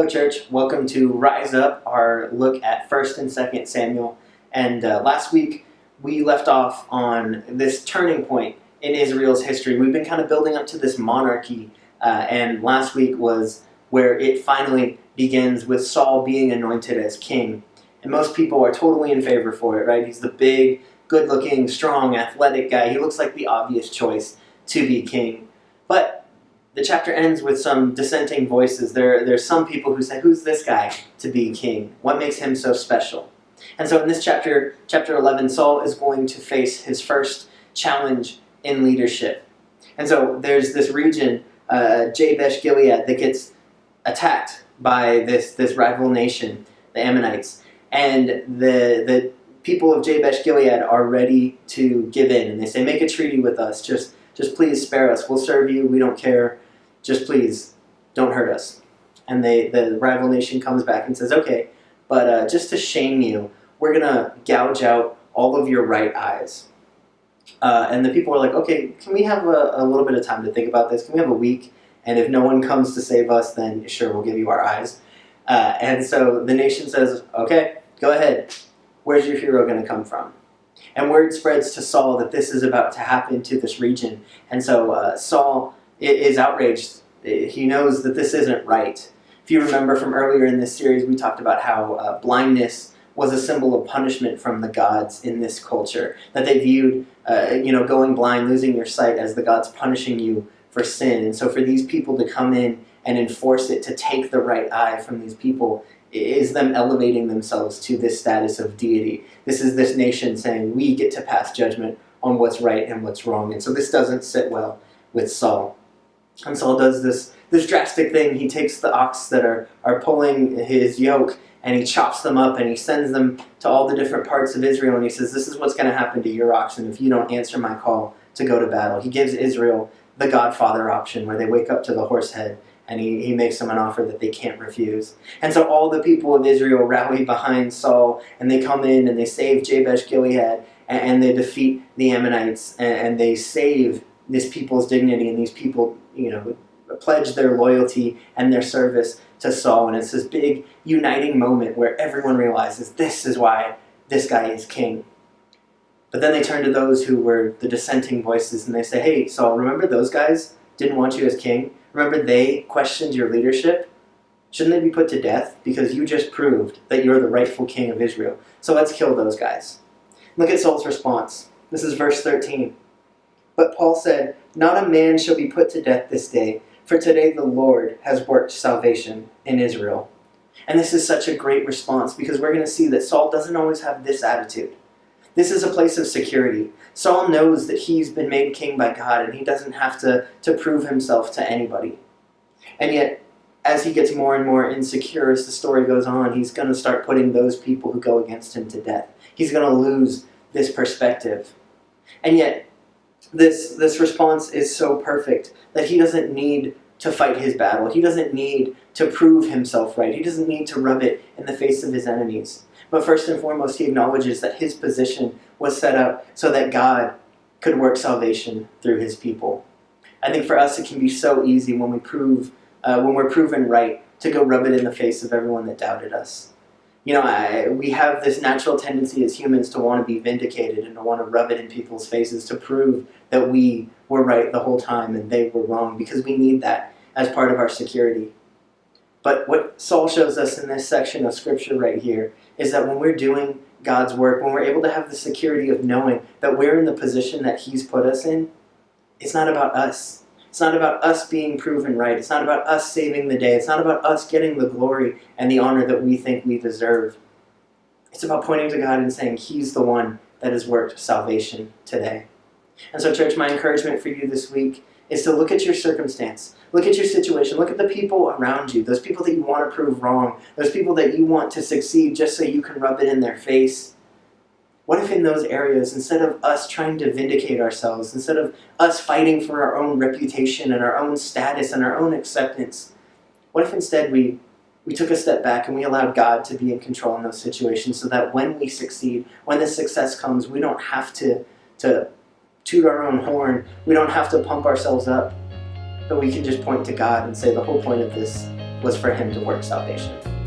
Church. Welcome to Rise Up, our look at 1st and 2nd Samuel. And last week we left off on this turning point in Israel's history. We've been kind of building up to this monarchy, and last week was where it finally begins with Saul being anointed as king. And most people are totally in favor for it, right? He's the big, good-looking, strong, athletic guy. He looks like the obvious choice to be king. But the chapter ends with some dissenting voices. There's some people who say, who's this guy to be king? What makes him so special? And so in this chapter 11, Saul is going to face his first challenge in leadership. And so there's this region, Jabesh Gilead, that gets attacked by this rival nation, the Ammonites. And the people of Jabesh Gilead are ready to give in. And they say, make a treaty with us. Just please spare us. We'll serve you. We don't care. Just please don't hurt us. And the rival nation comes back and says, okay, but just to shame you, we're going to gouge out all of your right eyes. And the people are like, okay, can we have a little bit of time to think about this? Can we have a week? And if no one comes to save us, then sure, we'll give you our eyes. And so the nation says, okay, go ahead. Where's your hero going to come from? And word spreads to Saul that this is about to happen to this region. And so Saul is outraged. He knows that this isn't right. If you remember from earlier in this series, we talked about how blindness was a symbol of punishment from the gods in this culture. That they viewed, going blind, losing your sight, as the gods punishing you for sin. And so for these people to come in and enforce it, to take the right eye from these people, is them elevating themselves to this status of deity. This is this nation saying, we get to pass judgment on what's right and what's wrong. And so this doesn't sit well with Saul. And Saul does this drastic thing. He takes the ox that are pulling his yoke, and he chops them up, and he sends them to all the different parts of Israel, and he says, this is what's going to happen to your oxen if you don't answer my call to go to battle. He gives Israel the Godfather option, where they wake up to the horse head, and he makes them an offer that they can't refuse. And so all the people of Israel rally behind Saul, and they come in and they save Jabesh Gilead, and they defeat the Ammonites, and they save this people's dignity, and these people, pledge their loyalty and their service to Saul. And it's this big uniting moment where everyone realizes this is why this guy is king. But then they turn to those who were the dissenting voices, and they say, hey, Saul, remember those guys didn't want you as king? Remember they questioned your leadership? Shouldn't they be put to death? Because you just proved that you're the rightful king of Israel. So let's kill those guys. Look at Saul's response. This is verse 13. But Paul said, not a man shall be put to death this day, for today the Lord has worked salvation in Israel. And this is such a great response, because we're going to see that Saul doesn't always have this attitude. This is a place of security. Saul knows that he's been made king by God, and he doesn't have to prove himself to anybody. And yet, as he gets more and more insecure as the story goes on, he's going to start putting those people who go against him to death. He's going to lose this perspective. And yet, this response is so perfect that he doesn't need to fight his battle. He doesn't need to prove himself right. He doesn't need to rub it in the face of his enemies. But first and foremost, he acknowledges that his position was set up so that God could work salvation through his people. I think for us it can be so easy when we're proven right to go rub it in the face of everyone that doubted us. We have this natural tendency as humans to want to be vindicated and to want to rub it in people's faces to prove that we were right the whole time and they were wrong, because we need that as part of our security. But what Saul shows us in this section of scripture right here is that when we're doing God's work, when we're able to have the security of knowing that we're in the position that he's put us in, it's not about us. It's not about us being proven right. It's not about us saving the day. It's not about us getting the glory and the honor that we think we deserve. It's about pointing to God and saying he's the one that has worked salvation today. And so, church, my encouragement for you this week is to look at your circumstance. Look at your situation. Look at the people around you, those people that you want to prove wrong, those people that you want to succeed just so you can rub it in their face. What if in those areas, instead of us trying to vindicate ourselves, instead of us fighting for our own reputation and our own status and our own acceptance, what if instead we took a step back and we allowed God to be in control in those situations, so that when we succeed, when the success comes, we don't have to toot our own horn, we don't have to pump ourselves up, but we can just point to God and say the whole point of this was for him to work salvation.